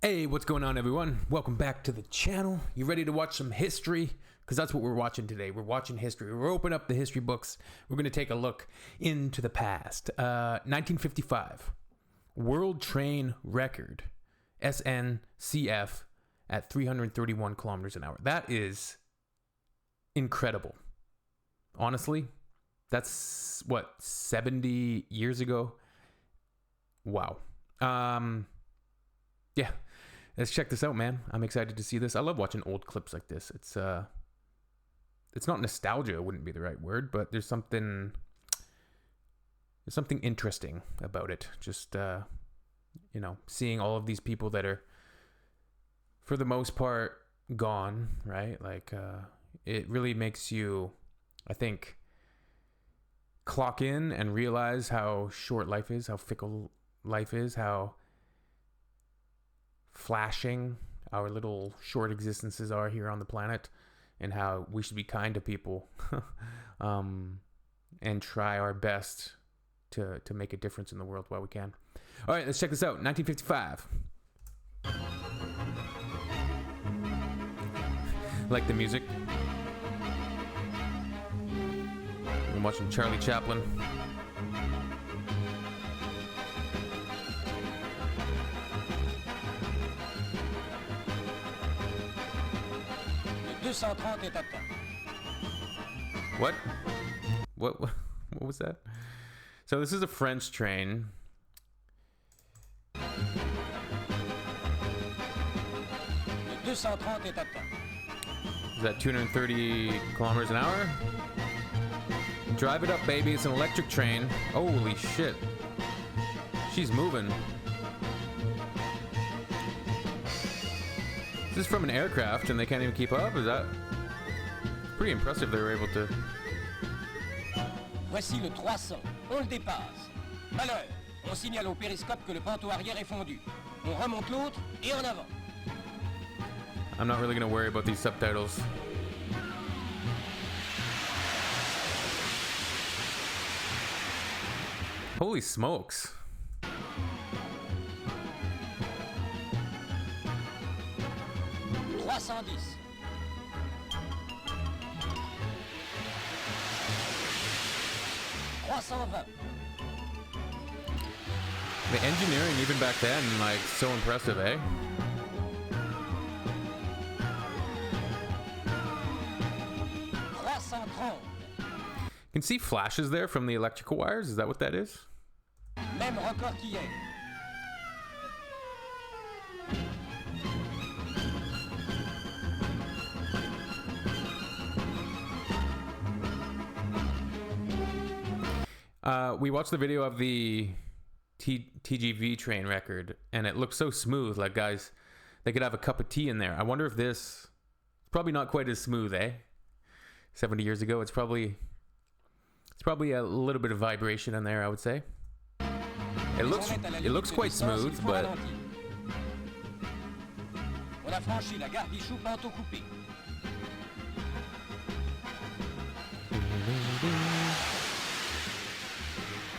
Hey, what's going on, everyone? Welcome back to the channel. You ready to watch some history? Because that's what we're watching today. We're watching history. We're opening up the history books. We're going to take a look into the past. 1955. World train record. SNCF at 331 kilometers an hour. That is incredible. Honestly, that's what, 70 years ago? Wow. Yeah. Let's check this out, man. I'm excited to see this. I love watching old clips like this. It's not nostalgia, wouldn't be the right word, but there's something interesting about it. Just seeing all of these people that are, for the most part, gone, right? Like, it really makes you, I think, clock in and realize how short life is, how fickle life is, how flashing our little short existences are here on the planet, and how we should be kind to people and try our best to make a difference in the world while we can. All right, let's check this out. 1955. Like the music. I'm watching Charlie Chaplin. What? What was that? So this is a French train. Is that 230 kilometers an hour? Drive it up, baby. It's an electric train. Holy shit. She's moving. This is from an aircraft and they can't even keep up? Is that pretty impressive they were able to... Voici le 300. On le dépasse. Malheur. On signale au périscope que le panneau arrière est fondu. On remonte l'autre et en avant. I'm not really going to worry about these subtitles. Holy smokes. The engineering even back then, like, so impressive, eh? You can see flashes there from the electrical wires. Is that what that is? Même record qu'hier. We watched the video of the TGV train record, and it looks so smooth. Like, guys, they could have a cup of tea in there. I wonder if this... It's probably not quite as smooth, eh? 70 years ago, it's probably a little bit of vibration in there, I would say. It looks quite smooth, but...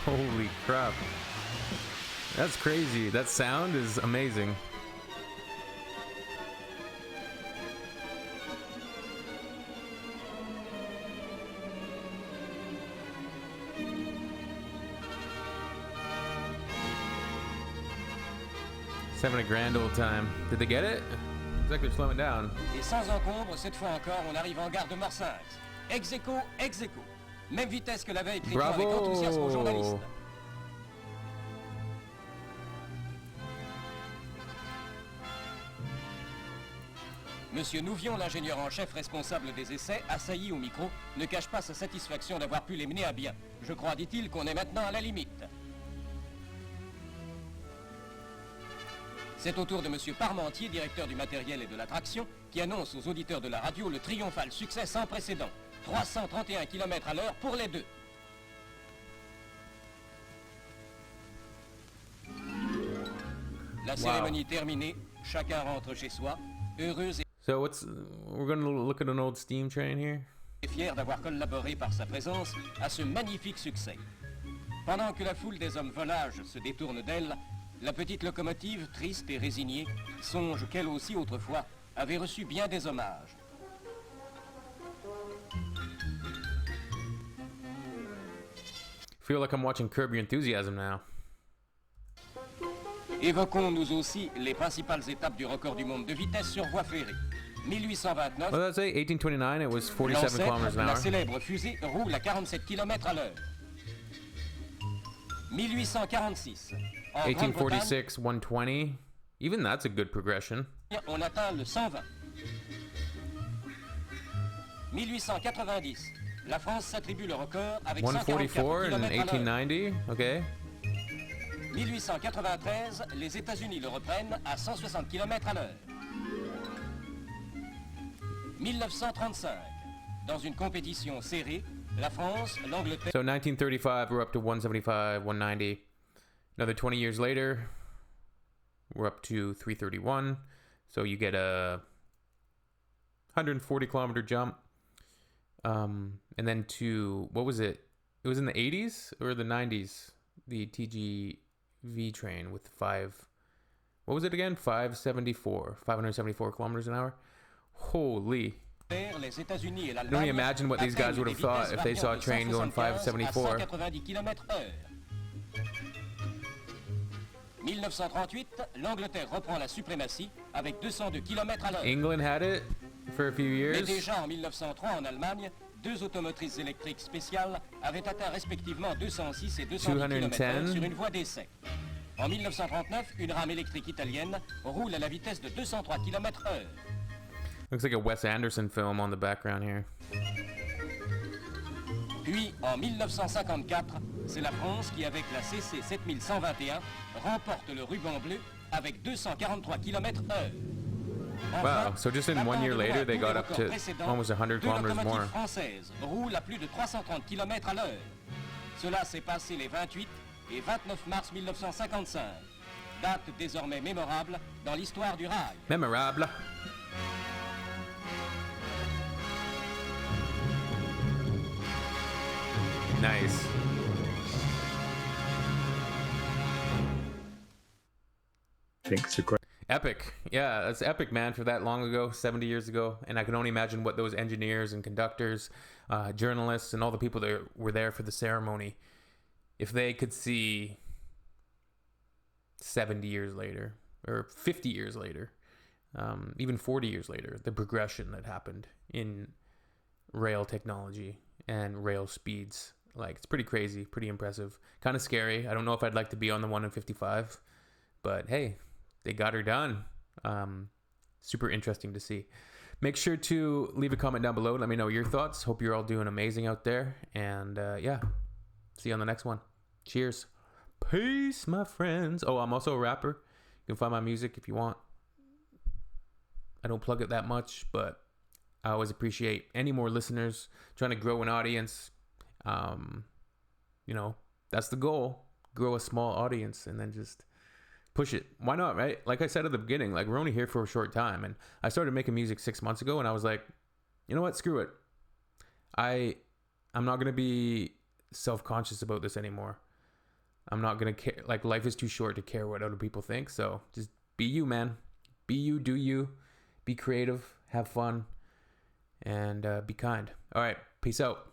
Holy crap. That's crazy. That sound is amazing. It's having a grand old time. Did they get it? Looks like they're slowing down. Et sans encombre, cette fois encore, on arrive en gare de Marseille. Ex aequo, ex aequo. Même vitesse que la veille, criant avec enthousiasme aux journalistes. Monsieur Nouvion, l'ingénieur en chef responsable des essais, assailli au micro, ne cache pas sa satisfaction d'avoir pu les mener à bien. Je crois, dit-il, qu'on est maintenant à la limite. C'est au tour de monsieur Parmentier, directeur du matériel et de l'attraction, qui annonce aux auditeurs de la radio le triomphal succès sans précédent. 331 km à l'heure pour les deux. La cérémonie terminée, chacun rentre chez soi, heureux et... So we're gonna look at an old steam train here. Fier d'avoir collaboré par sa présence à ce magnifique succès. Pendant que la foule des hommes volages se détourne d'elle, La petite locomotive, triste et résignée, songe qu'elle aussi autrefois avait reçu bien des hommages. Feel like I'm watching Curb Your Enthusiasm now. Évoquons nous aussi les principales étapes du record du monde de vitesse sur voie ferrée. 1829, What did I say? 1829, it was 47 kilometers an la hour. célèbre fusée roule à 47 km à l'heure. 1846, en Grande-Bretagne, 1846, 120. Even that's a good progression. on atteint le 120. 1890, la France s'attribue le record avec 144 144 km in à l'heure. 1890. Okay. 1893, les États-Unis le reprennent à 160 km à l'heure. 1935, dans une compétition serrée, la France, l'Angleterre So 1935, we're up to 175, 190. Another 20 years later, we're up to 331. So you get a 140 kilometer jump. And then to, what was it? It was in the 80s or the 90s? The TGV train with what was it again? 574 kilometers an hour. Holy. les États-Unis et I don't l'Allemagne imagine what these guys atteignent would des have thought vitesses if they saw a variant de train going 175 à 574. 190 km/h. 1938, l'Angleterre reprend la suprématie avec 202 km à l'heure. England had it for a few Mais years. déjà en 1903 en Allemagne, deux automotrices électriques spéciales avaient atteint respectivement 206 et 210 km/h sur une voie d'essai. En 1939, une rame électrique italienne roule à la vitesse de 203 km/h. Looks like a Wes Anderson film on the background here. Puis, en 1954, c'est la France qui, avec la CC 7121, remporte le ruban bleu avec 243 km/h. Wow, so just in 1 year later, they got up to almost 100 deux kilometers more. locomotives françaises roulent à plus de 330 km à l'heure. Cela s'est passé les 28 et 29 mars 1955. Date désormais mémorable dans l'histoire du rail. Memorable. Nice. think it's a great. Epic. Yeah, that's epic, man, for that long ago, 70 years ago. And I can only imagine what those engineers and conductors, journalists, and all the people that were there for the ceremony, if they could see 70 years later, or 50 years later, even 40 years later, the progression that happened in rail technology and rail speeds. Like, it's pretty crazy, pretty impressive, kind of scary. I don't know if I'd like to be on the 1 in 55, but hey, they got her done. Super interesting to see. Make sure to leave a comment down below. Let me know your thoughts. Hope you're all doing amazing out there. And yeah, see you on the next one. Cheers. Peace, my friends. Oh, I'm also a rapper. You can find my music if you want. I don't plug it that much, but I always appreciate any more listeners trying to grow an audience. You know, that's the goal. Grow a small audience and then just push it. Why not, right? Like I said at the beginning, like, we're only here for a short time. And I started making music 6 months ago, and I was like, you know what? Screw it. I'm not going to be self-conscious about this anymore. I'm not going to care. Like, life is too short to care what other people think. So just be you, man. Be you, do you. Be creative, have fun, and be kind. All right. Peace out.